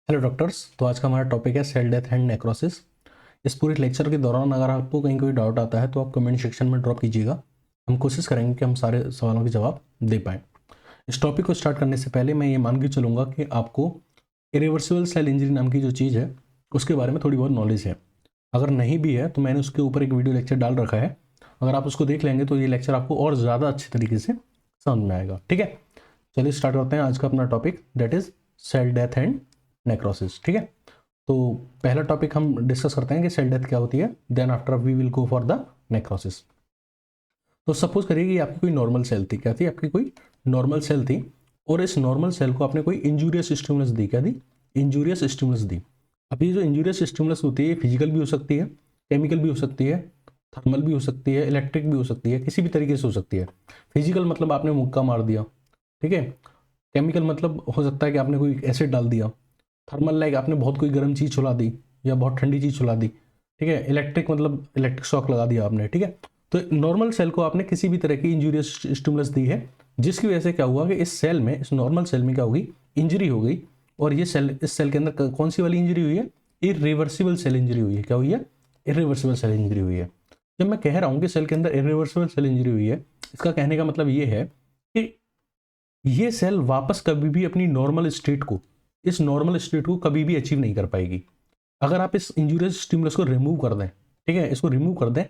Hello doctors. तो आज का हमारा टॉपिक है सेल डेथ एंड नेक्रोसिस। इस पूरे लेक्चर के दौरान अगर आपको कहीं कोई डाउट आता है तो आप कमेंट सेक्शन में ड्रॉप कीजिएगा। हम कोशिश करेंगे कि हम सारे सवालों के जवाब दे पाएँ। इस टॉपिक को स्टार्ट करने से पहले मैं ये मान के चलूँगा कि आपको इरिवर्सिबल सेल इंजरी नाम की जो चीज़ है उसके बारे में थोड़ी बहुत नॉलेज है। अगर नहीं भी है तो मैंने उसके ऊपर एक वीडियो लेक्चर डाल रखा है, अगर आप उसको देख लेंगे तो ये लेक्चर आपको और ज़्यादा अच्छे तरीके से समझ में आएगा। ठीक है, चलिए स्टार्ट करते हैं आज का अपना topic, that is cell death and necrosis. ठीक है, तो पहला टॉपिक हम डिस्कस करते हैं कि सेल डेथ क्या होती है, then after we will go for the necrosis. तो सपोज करिए कि आपकी कोई नॉर्मल सेल थी। क्या थी? आपकी कोई नॉर्मल सेल थी और इस नॉर्मल सेल को आपने कोई इंजूरियस स्टिमुलस दी। क्या दी? इंजूरियस स्टिमुलस दी। अब ये जो इंजूरियस स्टिमुलस होती है फिजिकल भी हो सकती है, केमिकल भी हो सकती है, थर्मल भी हो सकती है, इलेक्ट्रिक भी हो सकती है, किसी भी तरीके से हो सकती है। फिजिकल मतलब आपने मुक्का मार दिया, ठीक है। केमिकल मतलब हो सकता है कि आपने कोई एसिड डाल दिया। थर्मल लाइक आपने बहुत कोई गर्म चीज़ छुला दी या बहुत ठंडी चीज़ छुला दी, ठीक है। इलेक्ट्रिक मतलब इलेक्ट्रिक शॉक लगा दिया आपने, ठीक है। तो नॉर्मल सेल को आपने किसी भी तरह की इंजूरियस स्टिमुलस दी है, जिसकी वजह से क्या हुआ कि इस सेल में, इस नॉर्मल सेल में क्या होगी, इंजरी हो गई। और ये सेल, इस सेल के अंदर कौन सी वाली इंजरी हुई है? इरिवर्सिबल सेल इंजरी हुई है। क्या हुई है? इरिवर्सिबल सेल इंजरी हुई है। जब मैं कह रहा हूँ कि सेल के अंदर इरिवर्सिबल सेल इंजरी हुई है, इसका कहने का मतलब ये है कि ये सेल वापस कभी भी अपनी नॉर्मल स्टेट को, इस नॉर्मल स्टेट को कभी भी अचीव नहीं कर पाएगी। अगर आप इस इंजूरियस स्टिमुलस को रिमूव कर दें, ठीक है, इसको रिमूव कर दें,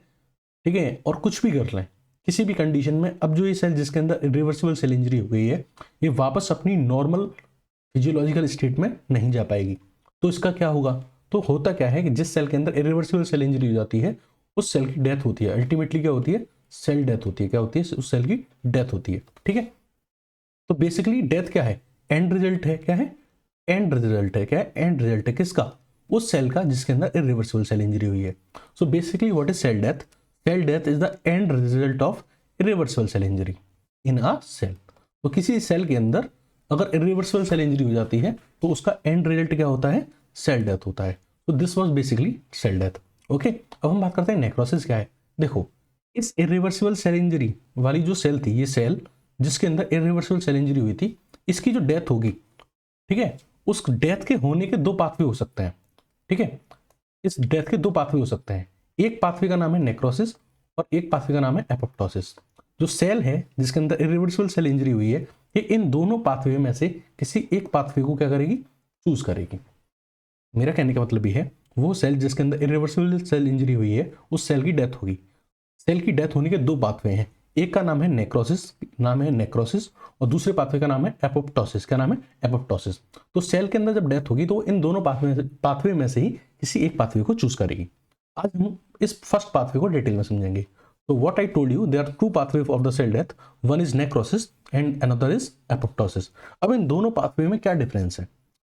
ठीक है, और कुछ भी कर लें किसी भी कंडीशन में, अब जो ये सेल जिसके अंदर इरिवर्सिबल सेल इंजरी हो गई है, ये वापस अपनी नॉर्मल फिजियोलॉजिकल स्टेट में नहीं जा पाएगी। तो इसका क्या होगा? तो होता क्या है कि जिस सेल के अंदर इरिवर्सिबल सेल इंजरी हो जाती है उस सेल की डेथ होती है। अल्टीमेटली क्या होती है? सेल डेथ होती है। क्या होती है? उस सेल की डेथ होती है, ठीक है। तो बेसिकली डेथ क्या है? एंड रिजल्ट है। क्या है? एंड रिजल्ट है। क्या है? एंड रिजल्ट है किसका? उस सेल का जिसके अंदर इरिवर्सिबल सेल इंजरी हुई है। So basically what is cell death? Cell death is the end result of irreversible cell injury in a cell. तो किसी सेल के अंदर अगर इरिवर्सिबल सेल इंजरी हो जाती है तो उसका एंड रिजल्ट क्या होता है? सेल डेथ होता है। तो this was basically cell death. Okay, अब हम बात करते हैं नेक्रोसिस क्या है। देखो, इस इरिवर्सिबल सेल इंजरी वाली जो सेल थी, ये सेल जिसके अंदर इरिवर्सिबल सेल इंजरी हुई थी, इसकी जो डेथ होगी, ठीक है, उस डेथ के होने के दो पाथवे हो सकते हैं, ठीक है। इस डेथ के दो पाथवे हो सकते हैं। एक पाथवे का नाम है नेक्रोसिस और एक पाथवे का नाम है एपोप्टोसिस। जो सेल है जिसके अंदर इरिवर्सिबल सेल इंजरी हुई है, ये इन दोनों पाथवे में से किसी एक पाथवे को क्या करेगी? चूज करेगी। मेरा कहने का मतलब ये है, वो सेल जिसके अंदर इरिवर्सिबल सेल इंजरी हुई है उस सेल की डेथ होगी। सेल की डेथ होने के दो पाथवे हैं, एक का नाम है नेक्रोसिस, और दूसरे पाथवे का नाम है एपोप्टोसिस। क्या नाम है? एपोप्टोसिस। तो सेल के अंदर जब डेथ होगी तो इन दोनों पाथवे में से ही किसी एक पाथवे को चूज करेगी। आज हम इस फर्स्ट पाथवे को डिटेल में समझेंगे। तो what I told you, there are two pathway of the cell death, one is necrosis and another is apoptosis. अब इन दोनों पाथवे में क्या डिफरेंस है?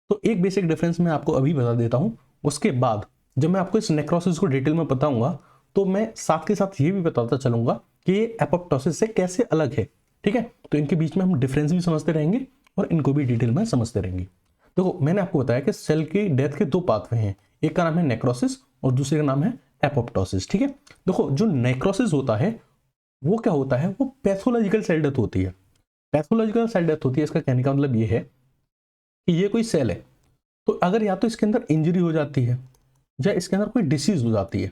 तो एक बेसिक डिफरेंस मैं आपको अभी बता देता हूं, उसके बाद जब मैं आपको इस नेक्रोसिस को डिटेल में बताऊंगा तो मैं साथ के साथ ये भी बताता चलूंगा कि ये एपोप्टोसिस से कैसे अलग है, ठीक है। तो इनके बीच में हम डिफरेंस भी समझते रहेंगे और इनको भी डिटेल में समझते रहेंगे। देखो, मैंने आपको बताया कि सेल की डेथ के दो पाथवे हैं, एक का नाम है नेक्रोसिस और दूसरे का नाम है एपोप्टोसिस, ठीक है। देखो, जो नेक्रोसिस होता है वो क्या होता है? वो पैथोलॉजिकल सेल डेथ होती है। पैथोलॉजिकल सेल डेथ होती है, इसका कहने का मतलब ये है कि ये कोई सेल है, तो अगर या तो इसके अंदर इंजरी हो जाती है या इसके अंदर कोई डिसीज हो जाती है,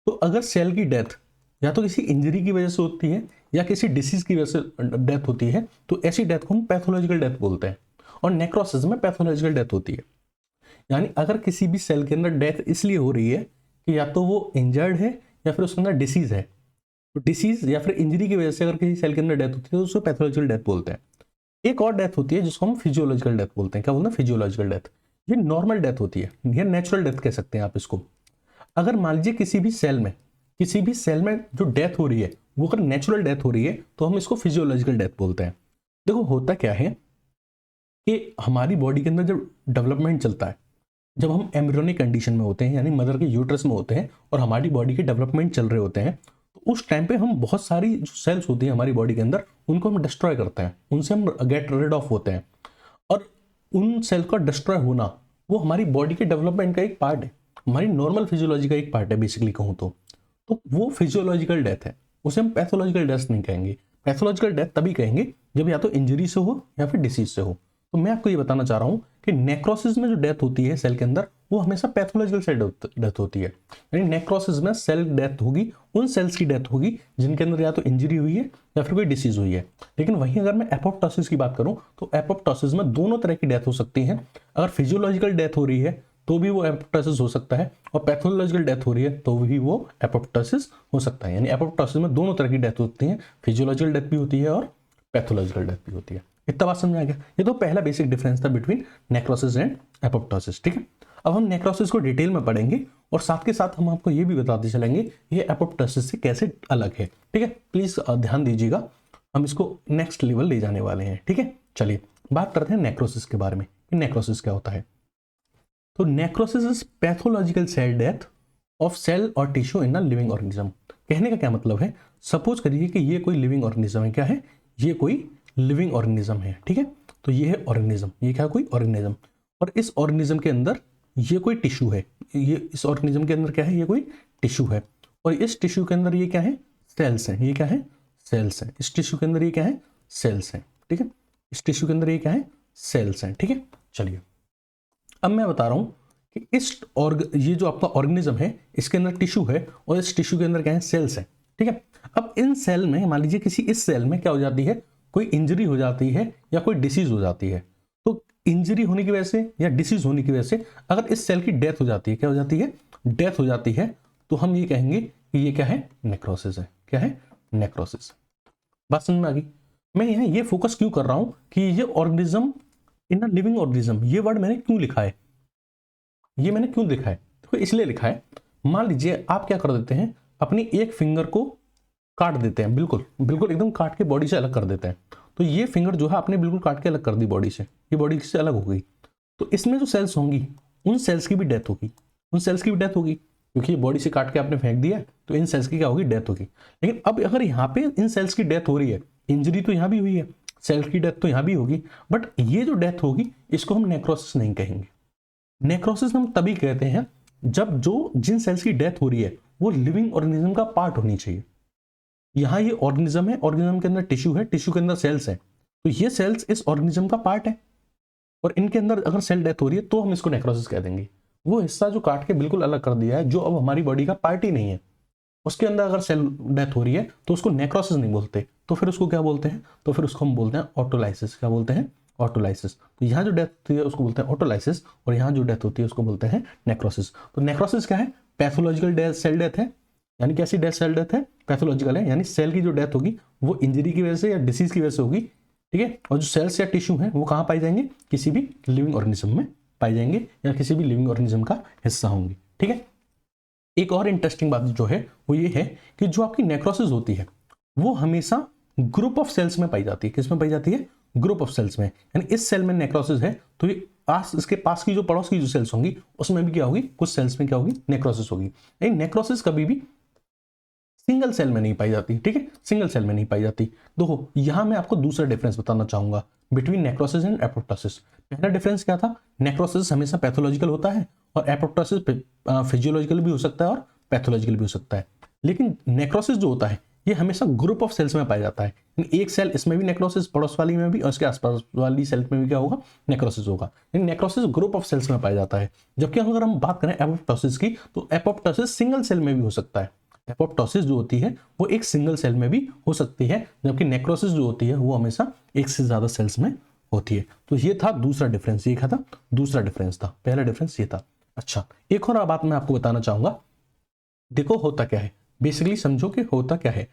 तो अगर सेल की डेथ या तो किसी इंजरी की वजह से होती है या किसी डिसीज की वजह से डेथ होती है, तो ऐसी डेथ को हम पैथोलॉजिकल डेथ बोलते हैं। और नेक्रोसिस में पैथोलॉजिकल डेथ होती है। यानी अगर किसी भी सेल के अंदर डेथ इसलिए हो रही है कि या तो वो इंजर्ड है या फिर उसके अंदर डिसीज है, तो डिसीज या फिर इंजरी की वजह से अगर किसी सेल के अंदर डेथ होती है तो उसको पैथोलॉजिकल डेथ बोलते हैं। एक और डेथ होती है जिसको हम फिजियोलॉजिकल डेथ बोलते हैं। क्या बोलते हैं? Physiological death. ये नॉर्मल डेथ होती है, ये नेचुरल डेथ कह सकते हैं आप इसको। अगर मान लीजिए किसी भी सेल में जो डेथ हो रही है वो अगर नेचुरल डेथ हो रही है तो हम इसको फिजियोलॉजिकल डेथ बोलते हैं। देखो, होता क्या है कि हमारी बॉडी के अंदर जब डेवलपमेंट चलता है, जब हम एम्ब्रियोनिक कंडीशन में होते हैं यानी मदर के यूट्रस में होते हैं और हमारी बॉडी के डेवलपमेंट चल रहे होते हैं, तो उस टाइम पे हम बहुत सारी जो सेल्स होती हैं हमारी बॉडी के अंदर उनको हम डिस्ट्रॉय करते हैं, उनसे हम गेट रिड ऑफ होते हैं। और उन सेल का डिस्ट्रॉय होना वो हमारी बॉडी के डेवलपमेंट का एक पार्ट है, हमारी नॉर्मल फिजियोलॉजी का एक पार्ट है बेसिकली कहूँ तो वो फिजियोलॉजिकल डेथ है, उसे हम पैथोलॉजिकल डेथ नहीं कहेंगे। पैथोलॉजिकल डेथ तभी कहेंगे जब या तो इंजरी से हो या फिर डिसीज से हो। तो मैं आपको ये बताना चाह रहा हूँ कि नेक्रोसिस में जो डेथ होती है सेल के अंदर वो हमेशा पैथोलॉजिकल सेल डेथ होती है। यानी नेक्रोसिस में सेल डेथ होगी, उन सेल्स की डेथ होगी जिनके अंदर या तो इंजरी हुई है या फिर कोई डिसीज हुई है। लेकिन वहीं अगर मैं एपोप्टोसिस की बात करूं तो एपोप्टोसिस में दोनों तरह की डेथ हो सकती है। अगर फिजियोलॉजिकल डेथ हो रही है तो भी वो एपोप्टोसिस हो सकता है, और पैथोलॉजिकल डेथ हो रही है तो भी वो एपोप्टोसिस हो सकता है। यानी एपोप्टोसिस में दोनों तरह की डेथ होती है, फिजियोलॉजिकल डेथ भी होती है और पैथोलॉजिकल डेथ भी होती है। इतना बात समझ आ गया? ये तो पहला बेसिक डिफरेंस था बिटवीन नेक्रोसिस एंड एपोप्टोसिस। ठीक है, अब हम नेक्रोसिस को डिटेल में पढ़ेंगे और साथ के साथ हम आपको ये भी बताते चलेंगे ये एपोप्टोसिस से कैसे अलग है। ठीक है, प्लीज ध्यान दीजिएगा, हम इसको नेक्स्ट लेवल ले जाने वाले हैं। ठीक है, चलिए बात करते हैं नेक्रोसिस के बारे में कि नेक्रोसिस क्या होता है। तो necrosis is pathological cell death of cell और tissue in a living organism. कहने का क्या मतलब है, सपोज करिए कि ये कोई लिविंग ऑर्गेनिज्म है। क्या है? ये कोई लिविंग ऑर्गेनिज्म है। ठीक है, तो ये है ऑर्गेनिज्म, ये क्या कोई ऑर्गेनिज्म, और इस ऑर्गेनिज्म के अंदर ये कोई टिश्यू है। ये इस ऑर्गेनिज्म के अंदर क्या है? ये कोई टिश्यू है, और इस टिश्यू के अंदर ये क्या है? सेल्स हैं। ये क्या है? सेल्स हैं। इस टिश्यू के अंदर ये क्या है? सेल्स हैं। ठीक है, इस टिश्यू के अंदर ये क्या है? सेल्स हैं। ठीक है, चलिए अब मैं बता रहा हूं कि ये जो आपका ऑर्गेनिज्म है इसके अंदर टिश्यू है और इस टिश्यू के अंदर क्या है? सेल्स है। ठीक है, अब इन सेल में मान लीजिए किसी इस सेल में क्या हो जाती है? कोई इंजरी हो जाती है या कोई डिसीज हो जाती है। तो इंजरी होने की वजह से या डिसीज होने की वजह से अगर इस सेल की डेथ हो जाती है, क्या हो जाती है? डेथ हो जाती है, तो हम ये कहेंगे कि ये क्या है? नेक्रोसिस है। क्या है? नेक्रोसिस। बात समझ में आ गई? मैं यहाँ ये फोकस क्यों कर रहा हूं कि ये organism in a living organism, ये वर्ड मैंने क्यों लिखा है? ये मैंने क्यों लिखा है? तो इसलिए लिखा है, मान लीजिए आप क्या कर देते हैं, अपनी एक फिंगर को काट देते हैं, बिल्कुल बिल्कुल एकदम काट के बॉडी से अलग कर देते हैं। तो ये फिंगर जो है आपने बिल्कुल काट के अलग कर दी बॉडी से, ये बॉडी से अलग हो गई। तो इसमें जो सेल्स होंगी उन सेल्स की भी डेथ होगी, उन सेल्स की भी डेथ होगी, क्योंकि ये बॉडी से काट के आपने फेंक दिया है, तो इन सेल्स की क्या होगी? डेथ होगी। लेकिन अब अगर यहाँ पे इन सेल्स की डेथ हो रही है, इंजरी तो यहाँ भी हुई है, सेल्स की डेथ तो यहाँ भी होगी, बट ये जो डेथ होगी इसको हम नेक्रोसिस नहीं कहेंगे। नेक्रोसिस हम तभी कहते हैं जब जिन सेल्स की डेथ हो रही है वो लिविंग ऑर्गेनिज्म का पार्ट होनी चाहिए। यहां ये ऑर्गेनिज्म है, ऑर्गेनिज्म के अंदर टिश्यू है, टिश्यू के अंदर सेल्स है, तो ये सेल्स इस ऑर्गेनिज्म का पार्ट है और इनके अंदर अगर सेल डेथ हो रही है तो हम इसको नेक्रोसिस कह देंगे। वो हिस्सा जो काट के बिल्कुल अलग कर दिया है, जो अब हमारी बॉडी का पार्ट ही नहीं है, उसके अंदर अगर सेल डेथ हो रही है तो उसको नेक्रोसिस नहीं बोलते, तो फिर उसको क्या बोलते हैं? तो फिर उसको हम बोलते हैं ऑटोलाइसिस। क्या बोलते हैं? ऑटोलाइसिस। तो यहाँ जो डेथ होती है उसको बोलते हैं ऑटोलाइसिस, और यहाँ जो डेथ होती है उसको बोलते हैं नेक्रोसिस। तो नेक्रोसिस क्या है? पैथोलॉजिकल डेथ, सेल डेथ है। यानी कैसी डेथ? सेल डेथ है, पैथोलॉजिकल है, यानी सेल की जो डेथ होगी वो इंजरी की वजह से या डिसीज की वजह से होगी। ठीक है, और जो सेल्स या टिश्यू है वो कहाँ पाए जाएंगे? किसी भी लिविंग ऑर्गेनिज्म में पाए जाएंगे या किसी भी लिविंग ऑर्गेनिज्म का हिस्सा होंगे। ठीक है, एक और इंटरेस्टिंग बात जो है वो ये है कि जो आपकी नेक्रोसिस होती है वो हमेशा ग्रुप ऑफ सेल्स में पाई जाती है। किस में पाई जाती है? ग्रुप ऑफ सेल्स में। यानी इस सेल में नेक्रोसिस है तो ये इसके पास की जो पड़ोस की जो सेल्स होंगी उसमें भी क्या होगी? कुछ सेल्स में क्या होगी? नेक्रोसिस होगी। लेकिन नेक्रोसिस कभी भी सिंगल सेल में नहीं पाई जाती। ठीक है, सिंगल सेल में नहीं पाई जाती। देखो यहां मैं आपको दूसरा डिफरेंस बताना चाहूंगा बिटवीन नेक्रोसिस एंड एपोप्टोसिस। पहला डिफरेंस क्या था? नेक्रोसिस हमेशा पैथोलॉजिकल होता है और एपोप्टोसिस फिजियोलॉजिकल भी हो सकता है और पैथोलॉजिकल भी हो सकता है। लेकिन नेक्रोसिस जो होता है ये हमेशा ग्रुप ऑफ सेल्स में पाया जाता है। एक सेल इसमें भी नेक्रोसिस, पड़ोस वाली में भी, और उसके आसपास वाली सेल में भी क्या होगा? नेक्रोसिस होगा। नेक्रोसिस ग्रुप ऑफ सेल्स में पाया जाता है। जबकि अगर हम बात करें एपोप्टोसिस की तो एपोप्टोसिस सिंगल सेल में भी हो सकता है। एपोप्टोसिस जो होती है वो एक सिंगल सेल में भी हो सकती है, जबकि नेक्रोसिस जो होती है वो हमेशा एक से ज्यादा सेल्स में होती है। तो ये था दूसरा डिफरेंस। ये क्या था? दूसरा डिफरेंस था। पहला डिफरेंस ये था। अच्छा, एक और बात मैं आपको बताना चाहूंगा। देखो होता क्या है, बेसिकली समझो कि होता क्या है।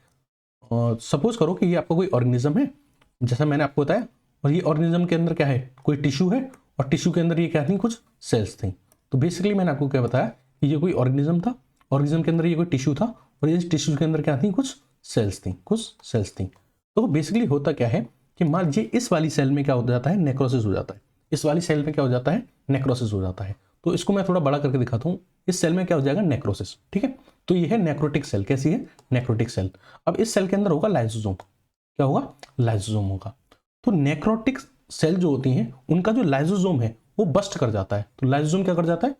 सपोज करो कि ये आपका कोई ऑर्गेनिज्म है, जैसा मैंने आपको बताया, और ये ऑर्गेनिज्म के अंदर क्या है? कोई टिश्यू है, और टिश्यू के अंदर ये क्या थी? कुछ सेल्स थी। तो बेसिकली मैंने आपको क्या बताया कि ये कोई ऑर्गेनिज्म था, ऑर्गेनिज्म के अंदर ये कोई टिश्यू था, और ये टिश्यू के अंदर क्या थी? कुछ सेल्स थी, कुछ सेल्स थी। तो बेसिकली होता क्या है कि मान लीजिए इस वाली सेल में क्या हो जाता है? नेक्रोसिस हो जाता है। इस वाली सेल में क्या हो जाता है? नेक्रोसिस हो जाता है। तो इसको मैं थोड़ा बड़ा करके दिखाता हूँ। इस सेल में क्या हो जाएगा? नेक्रोसिस। ठीक है, तो ये है नेक्रोटिक सेल। कैसी है? Necrotic cell. अब इस सेल के अंदर होगा लाइसोसोम। क्या होगा? लाइसोसोम होगा। तो नेक्रोटिक सेल जो होती हैं उनका जो लाइसोसोम है वो बस्ट कर जाता है। तो लाइसोसोम क्या कर जाता है?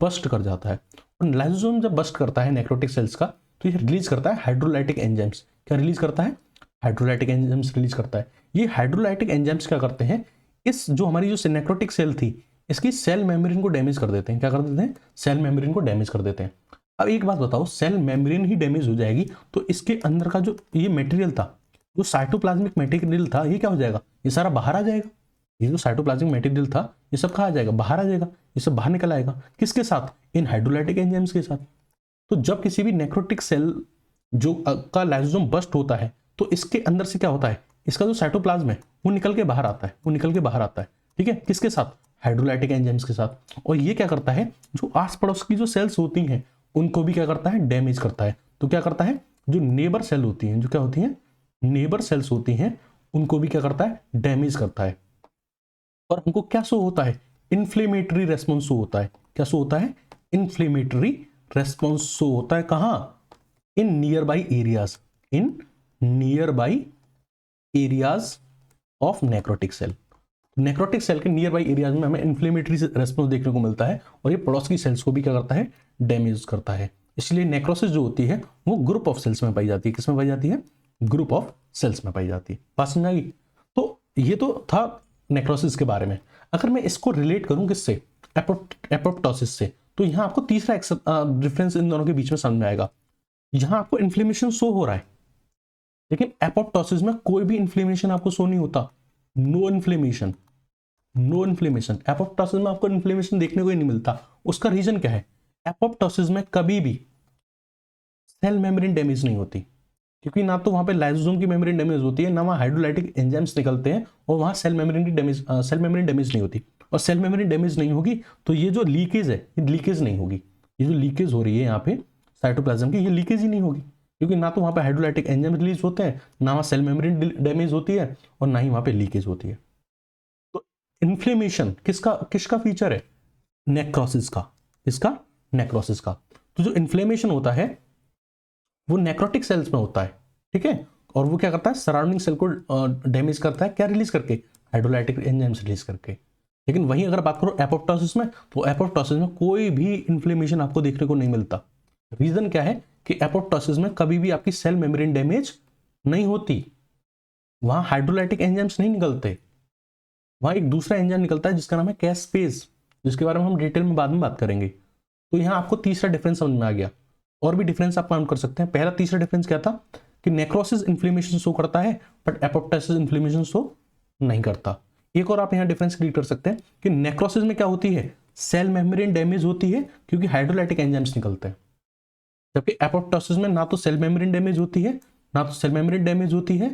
बस्ट कर जाता है। और लाइसोसोम जब बस्ट करता है नेक्रोटिक सेल्स का तो ये रिलीज करता है हाइड्रोलाइटिक एंजाइम्स। क्या रिलीज करता है? हाइड्रोलाइटिक एंजाइम्स रिलीज करता है। ये हाइड्रोलाइटिक एंजाइम्स क्या करते हैं? इस जो हमारी जो नेक्रोटिक सेल थी इसकी सेल मेम्ब्रेन को डैमेज कर देते हैं। क्या कर देते हैं? सेल मेम्ब्रेन को डैमेज कर देते हैं। अब एक बात बताओ, सेल मेम्ब्रेन ही डैमेज हो जाएगी तो इसके अंदर का जो ये मटेरियल था, जो साइटोप्लाज्मिक मटेरियल था, ये क्या हो जाएगा? ये सारा बाहर आ जाएगा। ये जो साइटोप्लाज्मिक मटेरियल था ये सब कहाँ आ जाएगा? बाहर आ जाएगा। ये सब बाहर निकल आएगा। किसके साथ? इन हाइड्रोलाइटिक एंजाइम्स के साथ। तो जब किसी भी नेक्रोटिक सेल जो का लाइसोसोम बस्ट होता है तो इसके अंदर से क्या होता है? इसका जो साइटोप्लाज्म है वो निकल के बाहर आता है, वो निकल के बाहर आता है। ठीक है, किसके साथ? हाइड्रोलाइटिक एंजाइम्स के साथ। और ये क्या करता है? जो आस पड़ोस की जो सेल्स होती हैं उनको भी क्या करता है? डैमेज करता है। तो क्या करता है? जो नेबर सेल होती हैं, जो क्या होती हैं? नेबर सेल्स होती हैं, उनको भी क्या करता है? डैमेज करता है। और हमको क्या शो होता है? इन्फ्लेमेटरी रेस्पॉन्स शो होता है। क्या शो होता है? इन्फ्लेमेटरी रेस्पॉन्स शो होता है। कहां? In nearby areas, in nearby areas of necrotic cell. Necrotic cell के नियर बाई एरियाज में हमें इन्फ्लेमेटरी रेस्पॉन्स देखने को मिलता है और ये पड़ोस की सेल्स को भी क्या करता है? डैमेज करता है। इसलिए नेक्रोसिस जो होती है वो ग्रुप ऑफ सेल्स में पाई जाती है। किसमें पाई जाती है? ग्रुप ऑफ सेल्स में पाई जाती है। बात समझ आई? तो ये तो था नेक्रोसिस के बारे में। अगर मैं इसको रिलेट करूं किससे? एपोप्टोसिस से, तो यहां आपको तीसरा डिफरेंस इन दोनों के बीच में समझ में आएगा। यहां आपको इन्फ्लेमेशन शो हो रहा है, लेकिन एपोप्टोसिस में कोई भी इन्फ्लेमेशन आपको शो नहीं होता। No inflammation, no inflammation. Apoptosis में आपको इन्फ्लेमेशन देखने को ही नहीं मिलता। उसका रीजन क्या है? एपोप्टोसिस में कभी भी सेल मेम्ब्रेन डैमेज नहीं होती, क्योंकि ना तो वहां पे लाइसोसोम की मेम्ब्रेन डैमेज होती है, ना वहां हाइड्रोलाइटिक एंजाइम्स निकलते हैं, और वहां सेल मेम्ब्रेन डैमेज नहीं होती। और सेल मेम्ब्रेन डैमेज नहीं होगी तो ये जो लीकेज है, ये लीकेज नहीं होगी। ये जो लीकेज हो रही है यहाँ पे साइटोप्लाज्म की, ये लीकेज ही नहीं होगी, क्योंकि ना तो वहां पे हाइड्रोलाइटिक एंजाइम रिलीज होते हैं, ना वहां सेल मेम्ब्रेन डैमेज होती है, और ना ही वहां पे लीकेज होती है। तो इन्फ्लेमेशन किसका किसका फीचर है? नेक्रोसिस का। इसका नेक्रोसिस का। तो जो इन्फ्लेमेशन होता है वो नेक्रोटिक सेल्स में होता है। ठीक है, और वो क्या करता है? सराउंडिंग सेल को डैमेज करता है। क्या रिलीज करके? हाइड्रोलाइटिक एंजाइम्स रिलीज करके। लेकिन वहीं अगर बात करो एपोप्टोसिस में, तो एपोप्टोसिस में कोई भी इन्फ्लेमेशन आपको देखने को नहीं मिलता। रीजन क्या है? कि एपोप्टोसिस में कभी भी आपकी सेल मेम्ब्रेन डैमेज नहीं होती, वहां हाइड्रोलाइटिक एंजाइम्स नहीं निकलते, वहां एक दूसरा एंजाइम निकलता है जिसका नाम है कैस्पेज, जिसके बारे में हम डिटेल में बाद में बात करेंगे। तो यहां आपको तीसरा डिफरेंस समझ में आ गया। और भी डिफरेंस आप काउंट कर सकते हैं। पहला तीसरा डिफरेंस क्या था? कि नेक्रोसिस इन्फ्लेमेशन शो करता है बट एपोप्टोसिस इन्फ्लेमेशन शो नहीं करता। एक और आप यहां डिफरेंस क्रिएट कर सकते हैं कि नेक्रोसिस में क्या होती है? सेल मेम्ब्रेन डैमेज होती है क्योंकि हाइड्रोलाइटिक एंजाइम्स निकलते हैं, जबकि एपोप्टोसिस में ना तो सेल मेम्ब्रेन डैमेज होती है, ना तो सेल मेम्ब्रेन डैमेज होती है,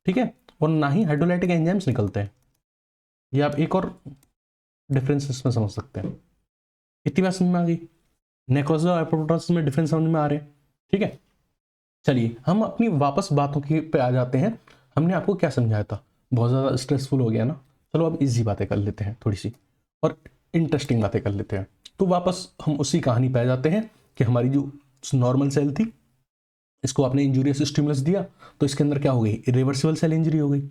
ठीक है, और ना ही हाइड्रोलाइटिक एंजाइम्स निकलते हैं। ये आप एक और डिफरेंस इसमें समझ सकते हैं। इतनी बात समझ में आ गई? नेक्रोसिस और एपोप्टोसिस में डिफरेंस समझ में आ रहे हैं? ठीक है, चलिए हम अपनी वापस बातों की पे आ जाते हैं। हमने आपको क्या समझाया था? बहुत ज़्यादा स्ट्रेसफुल हो गया ना? चलो अब इजी बातें कर लेते हैं थोड़ी सी, और इंटरेस्टिंग बातें कर लेते हैं। तो वापस हम उसी कहानी पे आ जाते हैं कि हमारी जो नॉर्मल सेल थी, इसको आपने इंजूरियस स्टिमुलस दिया तो इसके अंदर क्या हो गई? इरिवर्सिबल सेल इंजरी हो गई।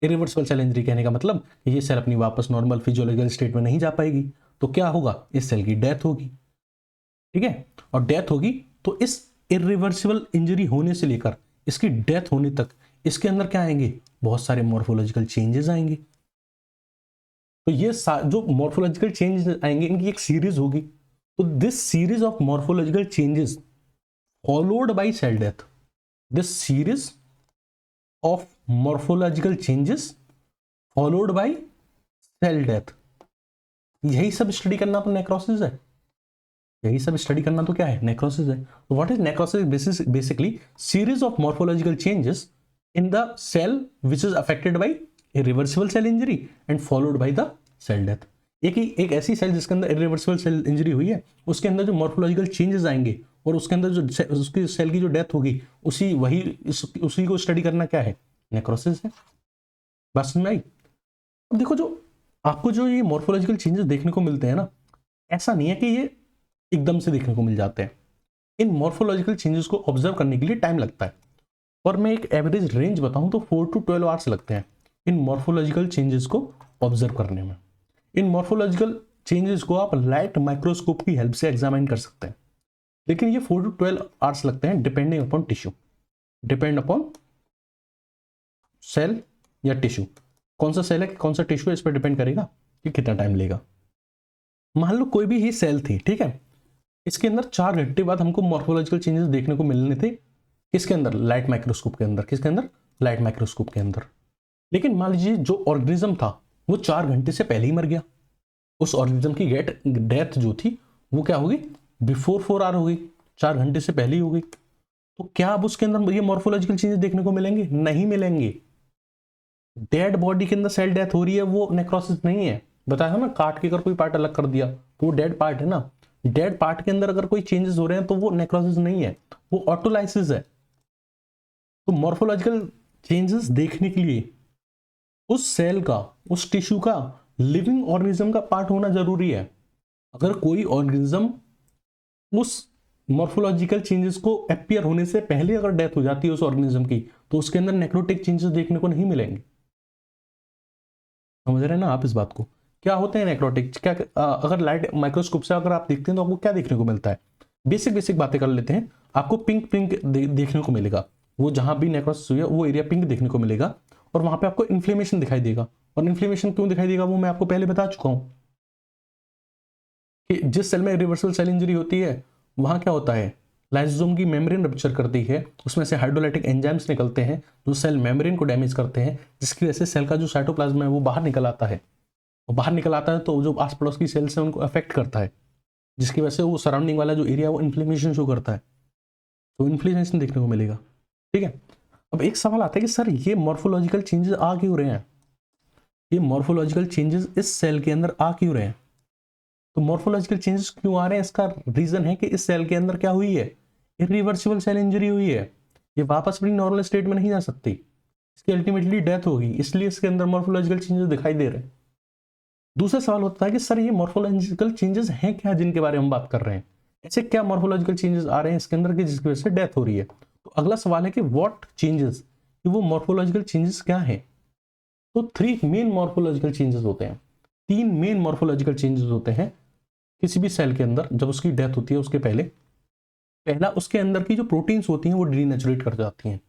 इरिवर्सिबल सेल इंजरी कहने का मतलब ये सेल अपनी वापस नॉर्मल फिजियोलॉजिकल स्टेट में नहीं जा पाएगी। तो क्या होगा? इस सेल की डेथ होगी। ठीक है, और डेथ होगी तो इस इरिवर्सिबल इंजरी होने से लेकर इसकी डेथ होने तक इसके अंदर क्या आएंगे? बहुत सारे मॉर्फोलॉजिकल चेंजेस आएंगे। तो ये जो मॉर्फोलॉजिकल चेंजेस आएंगे इनकी एक सीरीज होगी। तो this series of morphological changes followed by cell death, this series of morphological changes followed by cell death, यही सब स्टडी करना तो नेक्रोसिस है। यही सब स्टडी करना तो क्या है? नेक्रोसिस है। तो what is necrosis? Basically series of morphological changes in the cell which is affected by irreversible cell injury and followed by the cell death. एक ऐसी सेल जिसके अंदर इरिवर्सिबल सेल इंजरी हुई है, उसके अंदर जो मॉर्फोलॉजिकल चेंजेस आएंगे और उसके अंदर जो उसकी सेल की जो डेथ होगी, उसी को स्टडी करना क्या है? नेक्रोसिस है। बात समझ में आई? अब देखो, जो आपको जो ये मॉर्फोलॉजिकल चेंजेस देखने को मिलते हैं ना, ऐसा नहीं है कि ये एकदम से देखने को मिल जाते हैं। इन मॉर्फोलॉजिकल चेंजेस को ऑब्जर्व करने के लिए टाइम लगता है, और मैं एक एवरेज रेंज बताऊं तो 4 to 12 आवर्स लगते हैं इन मॉर्फोलॉजिकल चेंजेस को ऑब्जर्व करने में। इन मॉर्फोलॉजिकल चेंजेस को आप लाइट माइक्रोस्कोप की हेल्प से एग्जामिन कर सकते हैं, लेकिन ये 4 to 12 आवर्स लगते हैं depending upon tissue, depend upon cell या टिश्यू। कौन सा सेल है कौन सा टिश्यू है, इस पर डिपेंड करेगा कि कितना टाइम लेगा। मान लो कोई भी ही सेल थी, ठीक है, इसके अंदर 4 घंटे बाद हमको मॉर्फोलॉजिकल चेंजेस देखने को मिलने थे। किसके अंदर? लाइट माइक्रोस्कोप के अंदर। किसके अंदर? लाइट माइक्रोस्कोप के अंदर। लेकिन मान लीजिए जो ऑर्गेनिज्म था वो 4 घंटे से पहले ही मर गया। उस ऑर्गेनिज्म की डेथ जो थी वो क्या होगी? बिफोर 4 आवर हो गई, 4 घंटे से पहले ही हो गई। तो क्या अब उसके अंदर ये मॉर्फोलॉजिकल चेंजेस देखने को मिलेंगे? नहीं मिलेंगे। डेड बॉडी के अंदर सेल डेथ हो रही है, वो नेक्रोसिस नहीं है। बताया ना, काट के अगर कोई पार्ट अलग कर दिया तो वो डेड पार्ट है ना। डेड पार्ट के अंदर अगर कोई चेंजेस हो रहे हैं तो वो नेक्रोसिस नहीं है, वो ऑटोलाइसिस है। तो मॉर्फोलॉजिकल चेंजेस देखने के लिए उस सेल का, उस टिश्यू का लिविंग ऑर्गेनिज्म का पार्ट होना जरूरी है। अगर कोई ऑर्गेनिज्म उस मॉर्फोलॉजिकल चेंजेस को अपीयर होने से पहले अगर डेथ हो जाती है उस ऑर्गेनिज्म की, तो उसके अंदर नेक्रोटिक चेंजेस देखने को नहीं मिलेंगे। समझ रहे हैं ना आप इस बात को? क्या होते हैं नेक्रोटिक? क्या अगर लाइट माइक्रोस्कोप से अगर आप देखते हैं तो आपको क्या देखने को मिलता है? बेसिक बेसिक बातें कर लेते हैं। आपको पिंक पिंक देखने को मिलेगा, वो जहां भी नेक्रोसिस हुई है वो एरिया पिंक देखने को मिलेगा, और वहां पे आपको इन्फ्लेमेशन दिखाई देगा। और इन्फ्लेमेशन क्यों दिखाई देगा वो मैं आपको पहले बता चुका हूं कि जिस सेल में रिवर्सल सेल इंजरी होती है वहां क्या होता है, लाइसोसोम की मेम्ब्रेन रप्चर करती है, उसमें से हाइड्रोलाइटिक एंजाइम्स निकलते हैं जो सेल मेम्ब्रेन को डैमेज करते हैं, जिसकी वजह से सेल का जो साइटोप्लाज्म है वो बाहर निकल आता है। वो बाहर निकल आता है तो जो आस पड़ोस की सेल्स हैं उनको अफेक्ट करता है, जिसकी वजह से वो सराउंडिंग वाला जो एरिया वो इन्फ्लेमेशन शो करता है। तो इन्फ्लेमेशन देखने को मिलेगा। ठीक है, अब एक सवाल आता है कि सर ये मॉर्फोलॉजिकल चेंजेस आ क्यों रहे हैं? ये मॉर्फोलॉजिकल चेंजेस इस सेल के अंदर आ क्यों रहे हैं? तो मॉर्फोलॉजिकल चेंजेस क्यों आ रहे हैं, इसका रीजन है कि इस सेल के अंदर क्या हुई है? इरिवर्सिबल सेल इंजरी हुई है। ये वापस अपनी नॉर्मल स्टेट में नहीं जा सकती, इसकी अल्टीमेटली डेथ होगी, इसलिए इसके अंदर मॉर्फोलॉजिकल चेंजेस दिखाई दे रहे हैं। दूसरा सवाल होता है कि सर ये मॉर्फोलॉजिकल चेंजेस हैं क्या जिनके बारे में हम बात कर रहे हैं? ऐसे क्या मॉर्फोलॉजिकल चेंजेस आ रहे हैं इसके अंदर की जिसकी वजह से डेथ हो रही है? तो अगला सवाल है कि व्हाट चेंजेस, वो मॉर्फोलॉजिकल चेंजेस क्या है? तो 3 मेन मॉर्फोलॉजिकल चेंजेस होते हैं। 3 मेन मॉर्फोलॉजिकल चेंजेस होते हैं किसी भी सेल के अंदर जब उसकी डेथ होती है उसके पहले। पहला, उसके अंदर की जो प्रोटीन्स होती हैं वो डीनेचुरेट कर जाती हैं।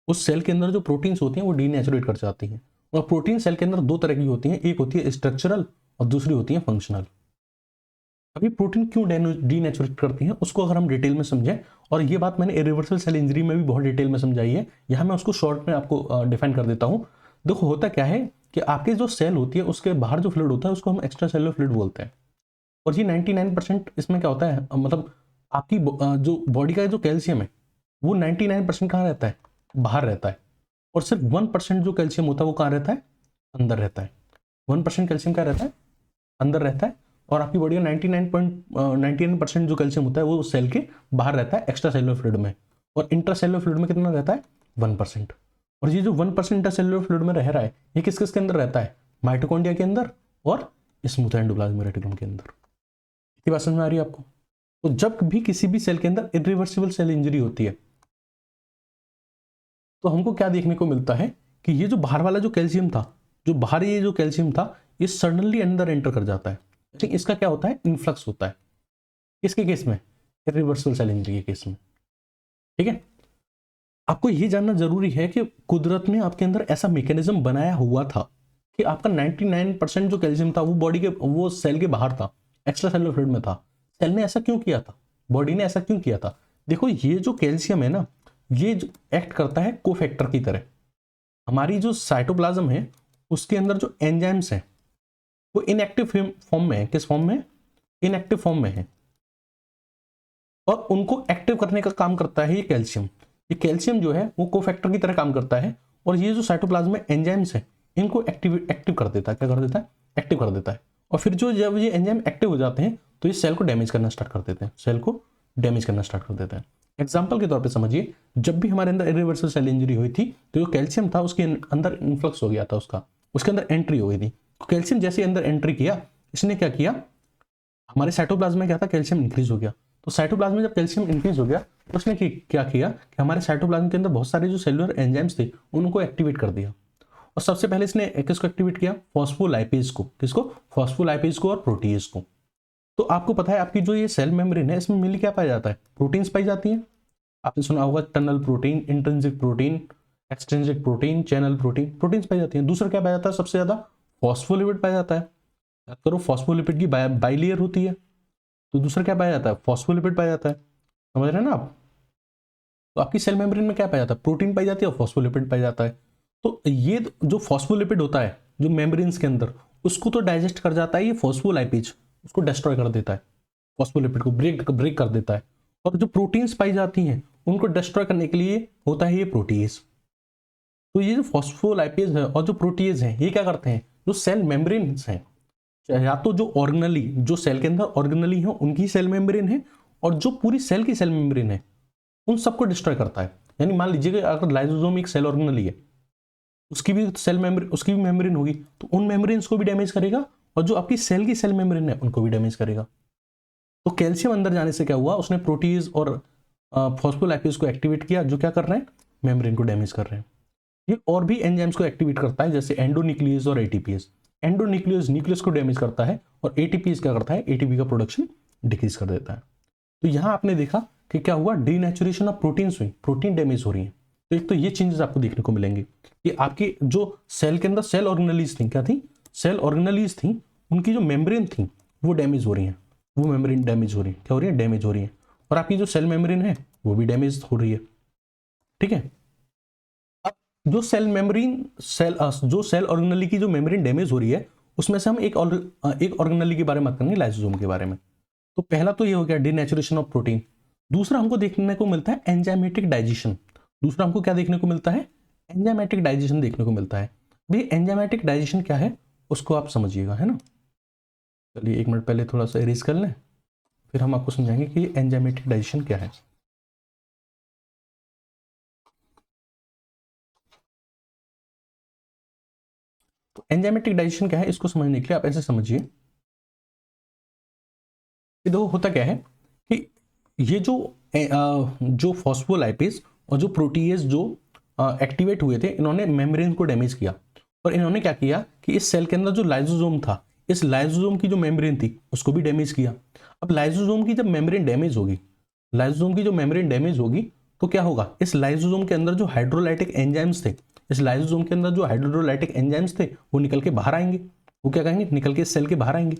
उस सेल के अंदर जो प्रोटीन्स होती हैं वो डीनेचुरेट कर जाती हैं। और प्रोटीन सेल के अंदर 2 तरह की होती हैं, एक होती है स्ट्रक्चरल और दूसरी होती है फंक्शनल। अभी प्रोटीन क्यों डीनेचुरेट करती हैं उसको अगर हम डिटेल में समझें, और ये बात मैंने इरिवर्सल सेल इंजरी में भी बहुत डिटेल में समझाई है, यहाँ मैं उसको शॉर्ट में आपको डिफाइन कर देता हूँ। देखो होता क्या है कि आपके जो सेल होती है उसके बाहर जो फ्लूइड होता है उसको हम एक्स्ट्रा सेलुलर फ्लूइड बोलते हैं। और ये 99% इसमें क्या होता है, मतलब आपकी जो बॉडी का जो कैल्शियम है वो 99% कहाँ रहता है? बाहर रहता है। और सिर्फ 1% जो कैल्शियम होता है वो कहाँ रहता है? अंदर रहता है। 1% कैल्शियम क्या रहता है? अंदर रहता है। और आपकी बॉडी का 99% जो कैल्शियम होता है वो सेल के बाहर रहता है एक्स्ट्रा सेलुलर फ्लूइड में। और इंट्रा सेलुलर फ्लूइड में कितना रहता है? 1%। और ये जो 1% इंट्रा सेलुलर फ्लूइड में रह रहा है ये किस किस के अंदर रहता है? माइटोकॉन्ड्रिया के अंदर और स्मूथ एंडोप्लाज्मिक रेटिकुलम के अंदर। इतनी बात समझ में आ रही है आपको? तो जब भी किसी भी सेल के अंदर इरिवर्सिबल सेल इंजरी होती है तो हमको क्या देखने को मिलता है कि ये जो बाहर वाला जो कैल्शियम था, जो बाहर ये जो कैल्शियम था ये सडनली अंदर एंटर कर जाता है। ठीक, इसका क्या होता है? इन्फ्लक्स होता है। किसके केस में? इरिवर्सिबल सेल इंजरी के केस में। ठीक है, आपको ये जानना जरूरी है कि कुदरत ने आपके अंदर ऐसा मैकेनिज्म बनाया हुआ था कि आपका 99% जो कैल्शियम था वो बॉडी के, वो सेल के बाहर था, एक्स्ट्रा सेलुलर फ्लूइड में था। सेल ने ऐसा क्यों किया था? बॉडी ने ऐसा क्यों किया था? देखो ये जो कैल्शियम है ना, ये एक्ट करता है कोफैक्टर की तरह। हमारी जो साइटोप्लाज्म है उसके अंदर जो एंजाइम्स हैं वो इनएक्टिव फॉर्म में है। किस फॉर्म में? इनएक्टिव फॉर्म में है। और उनको एक्टिव करने का काम करता है ये कैल्शियम। ये कैल्शियम जो है वो कोफैक्टर की तरह काम करता है, और ये जो साइटोप्लाज्म में एंजाइम्स है इनको एक्टिव कर देता है। क्या कर देता है? एक्टिव कर देता है। और फिर जो जब ये एंजाइम एक्टिव हो जाते हैं तो ये सेल को डैमेज करना स्टार्ट कर देते हैं, सेल को डैमेज करना स्टार्ट कर देते हैं। एग्जाम्पल के तौर पे समझिए, जब भी हमारे अंदर इरिवर्सल सेल इंजरी हुई थी तो जो कैल्शियम था उसके अंदर इन्फ्लक्स हो गया था, उसके अंदर एंट्री हो गई थी। तो कैल्शियम जैसे अंदर एंट्री किया, इसने क्या किया, हमारे साइटोप्लाज्म में क्या था? कैल्शियम इंक्रीज हो गया। तो साइटोप्लाज्म में जब कैल्शियम इंक्रीज हो गया तो उसने क्या किया कि हमारे साइटोप्लाज्म के अंदर बहुत सारे जो सेलुलर एंजाइम्स थे उनको एक्टिवेट कर दिया। और सबसे पहले इसने किसको एक्टिवेट किया? फॉस्फोलाइपेज को। किसको? फॉस्फोलाइपेज को और प्रोटीज को। तो आपको पता है आपकी जो ये सेल मेम्ब्रेन है इसमें मिली क्या पाया जाता है? प्रोटीन्स पाई जाती हैं। आपने सुना होगा tunnel protein, intrinsic protein, extrinsic protein, channel protein, proteins पाई जाती हैं। दूसरा क्या पाया जाता है? सबसे ज्यादा फॉस्फोलिपिड पाया जाता है। बात करो फॉस्फोलिपिड की बाइलेयर होती है, तो दूसरा क्या पाया जाता है, फॉस्फोलिपिड पाया जाता है, समझ रहे हैं ना आप। तो आपकी सेल मेम्ब्रेन में क्या पाया जाता है, प्रोटीन पाई जाती है और फॉस्फोलिपिड पाया जाता है। तो ये जो फॉस्फोलिपिड होता है जो मेम्ब्रेन्स के अंदर, उसको तो डाइजेस्ट कर जाता है ये फॉस्फोलाइपेज, उसको डिस्ट्रॉय कर देता है, फॉस्फोलिपिड को ब्रेक कर देता है। और जो प्रोटीन्स पाई जाती हैं उनको डिस्ट्रॉय करने के लिए होता है ये प्रोटीएज। तो ये जो फॉस्फोलाइपेज है और जो प्रोटीएज है ये क्या करते हैं, जो सेल मेम्ब्रेन्स हैं, या तो जो ऑर्गेनली, जो सेल के अंदर ऑर्गेनली है उनकी सेल मेम्ब्रेन है, और जो पूरी सेल की सेल मेम्ब्रेन है उन सबको डिस्ट्रॉय करता है। यानी मान लीजिए कि अगर लाइसोसोम एक सेल ऑर्गेनली है, उसकी भी सेल मेम्ब्रेन, उसकी भी मेम्ब्रेन होगी, तो उन मेम्ब्रेन्स को भी डैमेज करेगा, और जो आपकी सेल की सेल मेम्ब्रेन है उनको भी डैमेज करेगा। तो कैल्शियम अंदर जाने से क्या हुआ, उसने प्रोटीज और फॉस्फोलाइपेज को एक्टिवेट किया, जो क्या कर रहे हैं, मेम्ब्रेन को डैमेज कर रहे हैं। ये और भी एंजाइम्स को एक्टिवेट करता है, जैसे एंडोन्यूक्लियस और एटीपीएस। एंडोन्यूक्लियस न्यूक्लियस को डैमेज करता है, और एटीपीएस क्या करता है, एटीपी का प्रोडक्शन डिक्रीज कर देता है। तो यहां आपने देखा कि क्या हुआ, डीनेचुरेशन ऑफ प्रोटीन्स हुई, प्रोटीन डैमेज हो रही है। तो एक तो ये चेंजेस आपको देखने को मिलेंगे कि आपकी जो सेल के अंदर सेल ऑर्गेनलीज थी, क्या थी, सेल ऑर्गेनलीज थी, उनकी जो मेम्ब्रेन थी वो डैमेज हो रही है, वो मेम्ब्रेन डैमेज हो रही है, क्या हो रही है, डैमेज हो रही है। और आपकी जो सेल मेम्ब्रेन है वो भी डैमेज हो रही है। ठीक है, अब जो सेल मेम्ब्रेन जो सेल ऑर्गेनली की जो मेम्ब्रेन डैमेज हो रही है, उसमें से हम एक ऑर्गेनली के बारे में बात करेंगे, लाइसोसोम के बारे में। तो पहला तो ये हो गया डीनेचुरेशन ऑफ प्रोटीन। दूसरा हमको देखने को मिलता है एंजाइमेटिक डाइजेशन। दूसरा हमको क्या देखने को मिलता है, एंजाइमेटिक डाइजेशन देखने को मिलता है। भाई एंजाइमेटिक डाइजेशन क्या है उसको आप समझिएगा, है ना। चलिए एक मिनट पहले थोड़ा सा इरेज कर लें, फिर हम आपको समझाएंगे कि एंजाइमेटिक डाइजेशन क्या है। तो एंजाइमेटिक डाइजेशन क्या है, इसको समझने के लिए आप ऐसे समझिए कि देखो होता क्या है कि ये जो फॉस्फोलाइपेज और जो प्रोटीएज जो एक्टिवेट हुए थे, इन्होंने मेम्ब्रेन को डैमेज किया। और इन्होंने क्या किया कि इस सेल के अंदर जो लाइसोसोम था, इस लाइसोसोम की जो मेम्ब्रेन थी उसको भी डैमेज किया। अब लाइसोसोम की जब मेम्ब्रेन डैमेज होगी, लाइसोसोम की जो मेम्ब्रेन डैमेज होगी, तो क्या होगा, इस लाइसोसोम के अंदर जो हाइड्रोलाइटिक एंजाइम्स थे, इस लाइसोसोम के अंदर जो हाइड्रोलाइटिक एंजाइम्स थे वो निकल के बाहर आएंगे। वो क्या कहेंगे, निकल के इस सेल के बाहर आएंगे।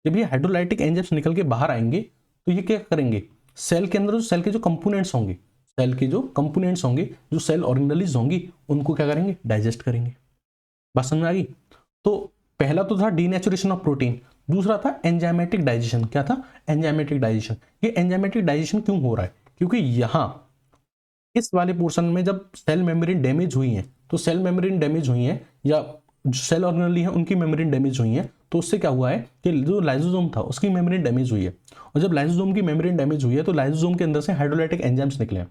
जब ये हाइड्रोलाइटिक एंजाइम्स निकल के बाहर आएंगे तो ये क्या करेंगे, सेल के अंदर जो सेल के जो कंपोनेंट्स होंगे, सेल के जो कंपोनेंट्स होंगे, जो सेल ऑर्गेनलीज होंगी, उनको क्या करेंगे, डाइजेस्ट करेंगे। बात समझ में आ गई। तो पहला तो था डीनेचुरेशन ऑफ प्रोटीन, दूसरा था एंजाइमेटिक डाइजेशन। क्या था, एंजाइमेटिक डाइजेशन। ये एंजाइमेटिक डाइजेशन क्यों हो रहा है, क्योंकि यहां इस वाले पोर्शन में जब सेल मेम्ब्रेन डैमेज हुई है, तो सेल मेम्ब्रेन डैमेज हुई है या जो सेल ऑर्गेनली है उनकी मेम्ब्रेन डैमेज हुई है, तो उससे क्या हुआ है कि जो लाइसोसोम था उसकी मेम्ब्रेन डैमेज हुई है। और जब लाइसोसोम की मेम्ब्रेन डैमेज हुई है तो लाइसोसोम के अंदर से हाइड्रोलाइटिक एंजाइम्स निकले हैं।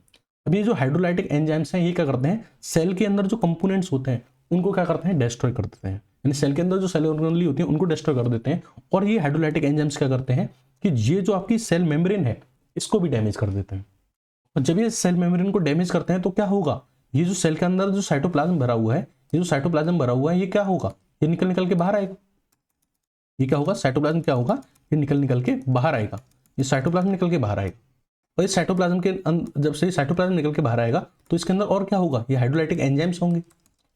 अब ये जो हाइड्रोलाइटिक एंजाइम्स हैं ये क्या करते हैं, सेल के अंदर जो कंपोनेंट्स होते हैं उनको क्या करते हैं, डिस्ट्रॉय कर देते हैं। यानी सेल के अंदर जो सेल ऑर्गेनली होती है उनको डिस्ट्रॉय कर देते हैं। और ये हाइड्रोलाइटिक एंजाइम्स क्या करते हैं कि ये जो आपकी सेल मेम्ब्रेन है इसको भी डैमेज कर देते हैं। और जब ये सेल मेम्ब्रेन को डैमेज करते हैं तो क्या होगा, ये जो सेल के अंदर जो साइटोप्लाज्म भरा हुआ है, ये जो साइटोप्लाज्म भरा हुआ है ये क्या होगा, ये निकल निकल के बाहर आएगा। ये क्या होगा, साइटोप्लाज्म क्या होगा, ये निकल निकल के बाहर आएगा। ये साइटोप्लाज्म निकल के बाहर आएगा। और इस साइटोप्लाज्म के जब से साइटोप्लाज्म निकल के बाहर आएगा तो इसके अंदर और क्या होगा, ये हाइड्रोलाइटिक एंजाइम्स होंगे,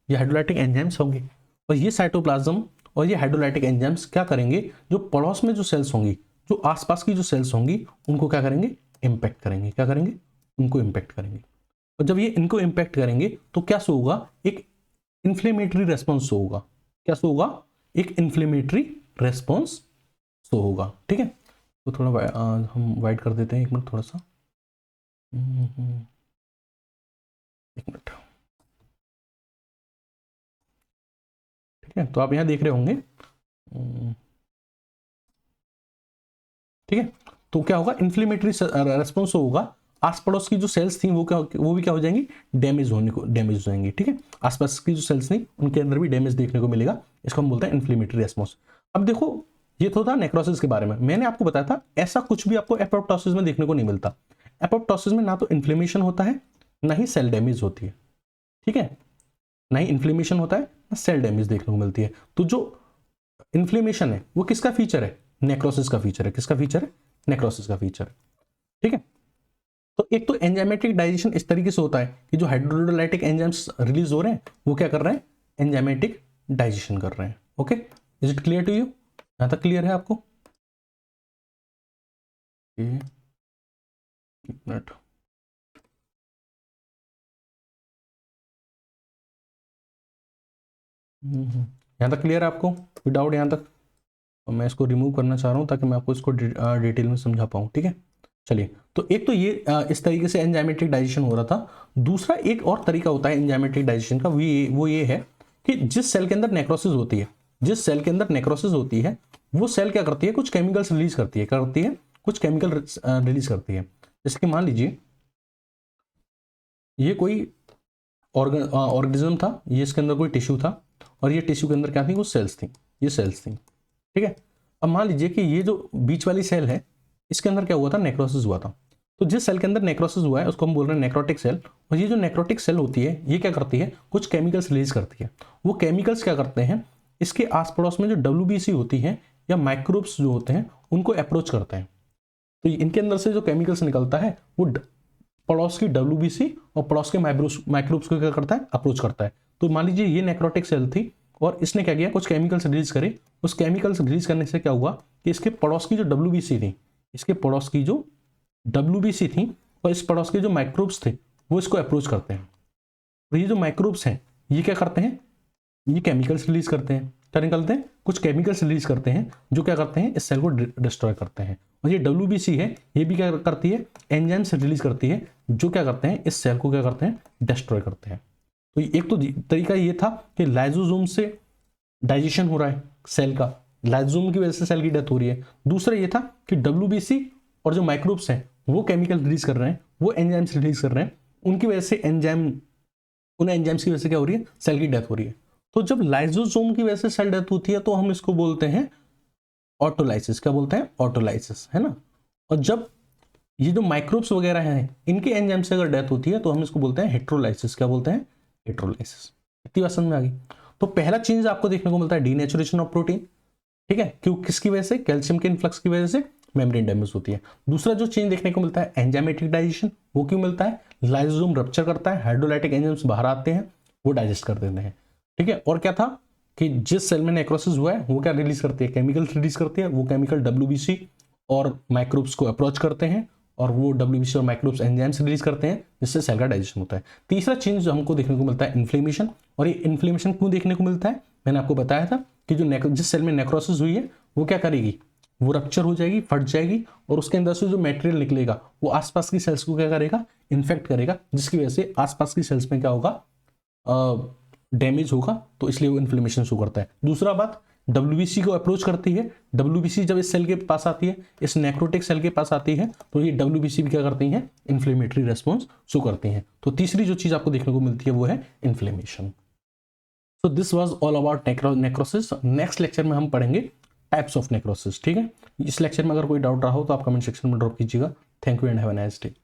ये हाइड्रोलाइटिक एंजाइम्स होंगे। और ये साइटोप्लाज्म और ये हाइड्रोलाइटिक एंजाइम्स क्या करेंगे, जो पड़ोस में जो सेल्स होंगी, जो आसपास की जो सेल्स होंगी, उनको क्या करेंगे, इंपैक्ट करेंगे। क्या करेंगे, उनको इंपैक्ट करेंगे। और जब ये इनको इंपैक्ट करेंगे तो क्या शो होगा, एक इन्फ्लेमेटरी रेस्पॉन्स शो होगा। क्या शो होगा, एक इन्फ्लेमेटरी रेस्पॉन्स शो होगा। ठीक है, तो थोड़ा हम वाइड कर देते हैं, एक मिनट थोड़ा सा, एक मिनट। ठीक है, तो आप यहाँ देख रहे होंगे। ठीक है, तो क्या होगा, इन्फ्लेमेटरी रेस्पॉन्स होगा। आस पड़ोस की जो सेल्स थी वो भी क्या हो जाएंगी, डैमेज हो जाएंगी। ठीक है, आसपास की जो सेल्स थी उनके अंदर भी डैमेज देखने को मिलेगा। इसको हम बोलते हैं इन्फ्लेमेटरी रेस्पॉन्स। अब देखो, ये तो था नेक्रोसिस के बारे में। मैंने आपको बताया था ऐसा कुछ भी आपको एपोप्टोसिस में देखने को नहीं मिलता। एपोप्टोसिस में ना तो इन्फ्लेमेशन होता है, ना ही सेल डैमेज होती है। ठीक है, ना ही इन्फ्लेमेशन होता है, ना सेल डैमेज देखने को मिलती है। तो जो इन्फ्लेमेशन है वो किसका फीचर है, नेक्रोसिस का फीचर है। किसका फीचर है, नेक्रोसिस का फीचर है। ठीक है, तो एक तो एंजाइमेटिक डाइजेशन इस तरीके से होता है कि जो हाइड्रोलाइटिक एंजाइम्स रिलीज हो रहे हैं वो क्या कर रहे हैं, एंजाइमेटिक डाइजेशन कर रहे हैं। Okay, is it clear to you. यहाँ तक क्लियर है आपको? एक मिनट, यहाँ तक क्लियर है आपको? कोई डाउट यहाँ तक? और मैं इसको रिमूव करना चाह रहा हूँ ताकि मैं आपको इसको डिटेल में समझा पाऊँ, ठीक है? चलिए, तो एक तो ये इस तरीके से एंजाइमेटिक डाइजेशन हो रहा था। दूसरा एक और तरीका होता है एंजाइमेटिक डाइजेशन का, वो ये है कि जिस सेल के अंदर नेक्रोसिस होती है, जिस सेल के अंदर नेक्रोसिस होती है, वो सेल क्या करती है, कुछ केमिकल्स रिलीज करती है, कुछ केमिकल रिलीज करती है। जैसे कि मान लीजिए ये कोई ऑर्गेनिज्म था, ये इसके अंदर कोई टिश्यू था, और ये टिश्यू के अंदर क्या थी, वो सेल्स थी, ये सेल्स थी, ठीक है? अब मान लीजिए कि ये जो बीच वाली सेल है, इसके अंदर क्या हुआ था, नेक्रोसिस हुआ था। तो जिस सेल के अंदर नेक्रोसिस हुआ है उसको हम बोल रहे हैं नेक्रोटिक सेल। और ये जो नेक्रोटिक सेल होती है, ये क्या करती है, कुछ केमिकल्स रिलीज करती है। वो केमिकल्स क्या करते हैं, इसके आस पड़ोस में जो WBC होती है या माइक्रोब्स जो होते हैं, उनको अप्रोच करते हैं। तो इनके अंदर से जो केमिकल्स निकलता है वो पड़ोस की WBC और पड़ोस के माइक्रोब्स को क्या करता है, अप्रोच करता है। तो मान लीजिए ये नेक्रोटिक सेल थी और इसने क्या किया, कुछ केमिकल्स रिलीज करे। उस केमिकल्स रिलीज करने से क्या हुआ कि इसके पड़ोस की जो WBC थी, इसके पड़ोस की जो WBC थी और इस पड़ोस के जो माइक्रोब्स थे, वो इसको अप्रोच करते हैं। तो ये जो माइक्रोब्स हैं, ये क्या करते हैं, ये केमिकल्स रिलीज करते हैं। क्या निकलते हैं, कुछ केमिकल्स रिलीज करते हैं जो क्या करते हैं, इस सेल को डिस्ट्रॉय करते हैं। और ये WBC है, ये भी क्या करती है, एंजाइम्स रिलीज करती है जो क्या करते हैं, इस सेल को क्या करते हैं, डिस्ट्रॉय करते हैं। तो एक तो तरीका ये था कि लाइसोसोम से डाइजेशन हो रहा है सेल का, लाइसोसोम की वजह से सेल की डेथ हो रही है। दूसरा ये था कि WBC और जो माइक्रोब्स हैं वो केमिकल रिलीज कर रहे हैं, वो एंजाइम्स रिलीज कर रहे हैं, उनकी वजह से उन एंजाइम्स की वजह से क्या हो रही है, सेल की डेथ हो रही है। तो जब लाइसोसोम की वजह से सेल डेथ होती है तो हम इसको बोलते हैं ऑटोलाइसिस। क्या बोलते हैं, ऑटोलाइसिस, है ना? और जब ये जो माइक्रोब्स वगैरह हैं, इनके एंजाइम से अगर डेथ होती है तो हम इसको बोलते हैं हेट्रोलाइसिस। क्या बोलते हैं, हेट्रोलाइसिस। इतनी बात समझ में आ गई? तो पहला चीज आपको देखने को मिलता है डीनेचुरेशन ऑफ प्रोटीन, ठीक है? क्यों, किसकी वजह से, कैल्शियम के इन्फ्लक्स की वजह से मेम्ब्रेन डैमेज होती है। दूसरा जो चेंज देखने को मिलता है एंजाइमेटिक डाइजेशन, वो क्यों मिलता है, लाइसोसोम रप्चर करता है, हाइड्रोलाइटिक एंजाइम्स बाहर आते हैं, वो डाइजेस्ट कर देते हैं, ठीक है? और क्या था कि जिस सेल में नेक्रोसिस हुआ है वो क्या रिलीज करती है, केमिकल रिलीज करती है। वो केमिकल WBC और माइक्रोब्स को अप्रोच करते हैं और वो WBC और माइक्रोब्स एंजाइम्स रिलीज करते हैं, जिससे सेल का डाइजेशन होता है। तीसरा चेंज जो हमको देखने को मिलता है इन्फ्लेमेशन। और ये इन्फ्लेमेशन क्यों देखने को मिलता है, मैंने आपको बताया था कि जो जिस सेल में नेक्रोसिस हुई है वो क्या करेगी, वो रप्चर हो जाएगी, फट जाएगी, और उसके अंदर से जो मटेरियल निकलेगा वो आसपास की सेल्स को क्या करेगा, इन्फेक्ट करेगा, जिसकी वजह से आसपास की सेल्स में क्या होगा, डैमेज होगा। तो इसलिए वो इन्फ्लेमेशन शो करता है। दूसरा बात, WBC को अप्रोच करती है। WBC जब इस सेल के पास आती है, इस नेक्रोटिक सेल के पास आती है, तो ये WBC भी क्या करती हैं, इन्फ्लेमेटरी रेस्पॉन्स शो करती हैं। तो तीसरी जो चीज आपको देखने को मिलती है वो है inflammation. So this was all about necrosis. Next lecture में हम पढ़ेंगे टाइप्स ऑफ नेक्रोसिस, ठीक है? इस लेक्चर में अगर कोई डाउट रहा हो तो आप कमेंट सेक्शन में ड्रॉप कीजिएगा। Thank you and have a nice day.